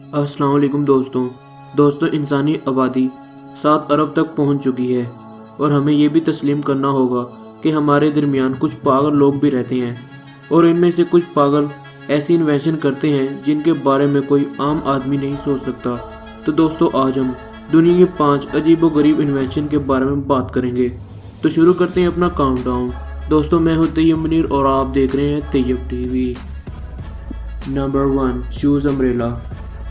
अस्सलाम वालेकुम दोस्तों इंसानी आबादी 7 अरब तक पहुंच चुकी है और हमें ये भी तस्लीम करना होगा कि हमारे दरमियान कुछ पागल लोग भी रहते हैं और इनमें से कुछ पागल ऐसी इन्वेंशन करते हैं जिनके बारे में कोई आम आदमी नहीं सोच सकता। तो दोस्तों आज हम दुनिया के 5 अजीबोगरीब इन्वेंशन के बारे में बात करेंगे। तो शुरू करते हैं अपना काउंटडाउन। दोस्तों मैं हूं तैयब मुनीर और आप देख रहे हैं Tayyab TV. Number 1, shoes umbrella.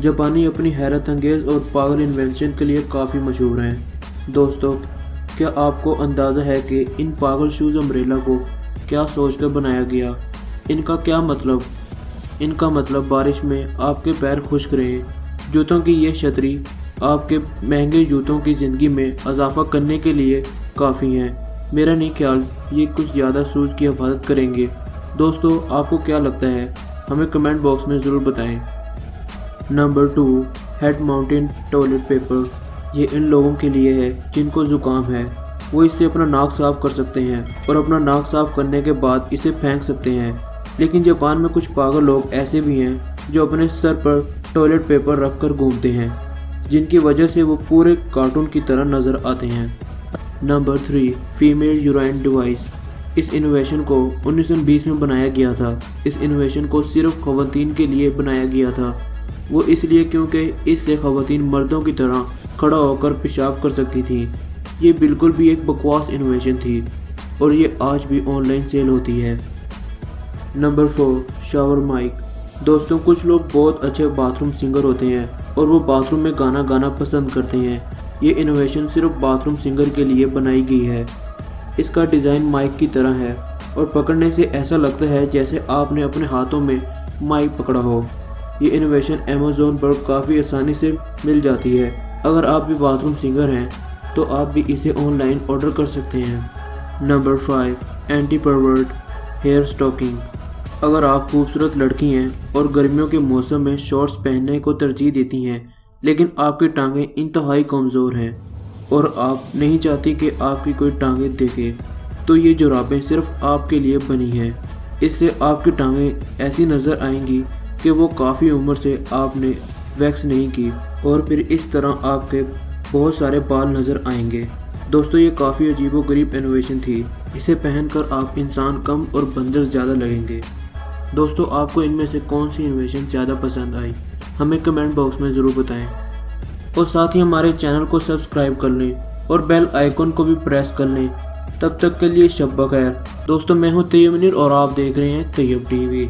जापानी अपनी हैरत अंगेज़ और पागल इन्वेंशन के लिए काफ़ी मशहूर हैं। दोस्तों क्या आपको अंदाज़ा है कि इन पागल शूज़ अम्ब्रेला को क्या सोचकर बनाया गया? इनका मतलब बारिश में आपके पैर खुश्क रहे। जूतों की ये छतरी आपके महंगे जूतों की ज़िंदगी में इजाफा करने के लिए काफ़ी हैं। मेरा नहीं ख्याल ये कुछ ज़्यादा शूज़ की हिफाजत करेंगे। दोस्तों आपको क्या लगता है? हमें कमेंट बॉक्स में ज़रूर बताएं। Number 2, head mounted toilet paper. ये इन लोगों के लिए है जिनको ज़ुकाम है। वो इससे अपना नाक साफ़ कर सकते हैं और अपना नाक साफ़ करने के बाद इसे फेंक सकते हैं। लेकिन जापान में कुछ पागल लोग ऐसे भी हैं जो अपने सर पर टॉयलेट पेपर रख कर घूमते हैं, जिनकी वजह से वो पूरे कार्टून की तरह नज़र आते हैं। Number 3, female urine device. इस इनोवेशन को 1920 में बनाया गया था। इस इनोवेशन को सिर्फ ख़वातीन के लिए बनाया गया था। वो इसलिए क्योंकि इससे ख़वातीन मर्दों की तरह खड़ा होकर पेशाब कर सकती थीं। ये बिल्कुल भी एक बकवास इनोवेशन थी और ये आज भी ऑनलाइन सेल होती है। Number 4, shower mic. दोस्तों कुछ लोग बहुत अच्छे बाथरूम सिंगर होते हैं और वो बाथरूम में गाना गाना पसंद करते हैं। ये इनोवेशन सिर्फ बाथरूम सिंगर के लिए बनाई गई है। इसका डिज़ाइन माइक की तरह है और पकड़ने से ऐसा लगता है जैसे आपने अपने हाथों में माइक पकड़ा हो। ये इनोवेशन अमेज़न पर काफ़ी आसानी से मिल जाती है। अगर आप भी बाथरूम सिंगर हैं तो आप भी इसे ऑनलाइन ऑर्डर कर सकते हैं। Number 5, anti pervert hair stocking. अगर आप खूबसूरत लड़की हैं और गर्मियों के मौसम में शॉर्ट्स पहनने को तरजीह देती हैं, लेकिन आपकी टांगें इंतहाई कमज़ोर हैं और आप नहीं चाहती कि आपकी कोई टांगें देखे, तो ये जुराबें सिर्फ आपके लिए बनी हैं। इससे आपकी टांगें ऐसी नज़र आएंगी कि वो काफ़ी उम्र से आपने वैक्स नहीं की और फिर इस तरह आपके बहुत सारे बाल नज़र आएंगे। दोस्तों ये काफ़ी अजीबोगरीब इनोवेशन थी। इसे पहनकर आप इंसान कम और बंदर ज़्यादा लगेंगे। दोस्तों आपको इनमें से कौन सी इनोवेशन ज़्यादा पसंद आई? हमें कमेंट बॉक्स में ज़रूर बताएं और साथ ही हमारे चैनल को सब्सक्राइब कर लें और बेल आइकन को भी प्रेस कर लें। तब तक के लिए शब बखैर। दोस्तों मैं हूँ तैयब मुनीर और आप देख रहे हैं तैयब टीवी।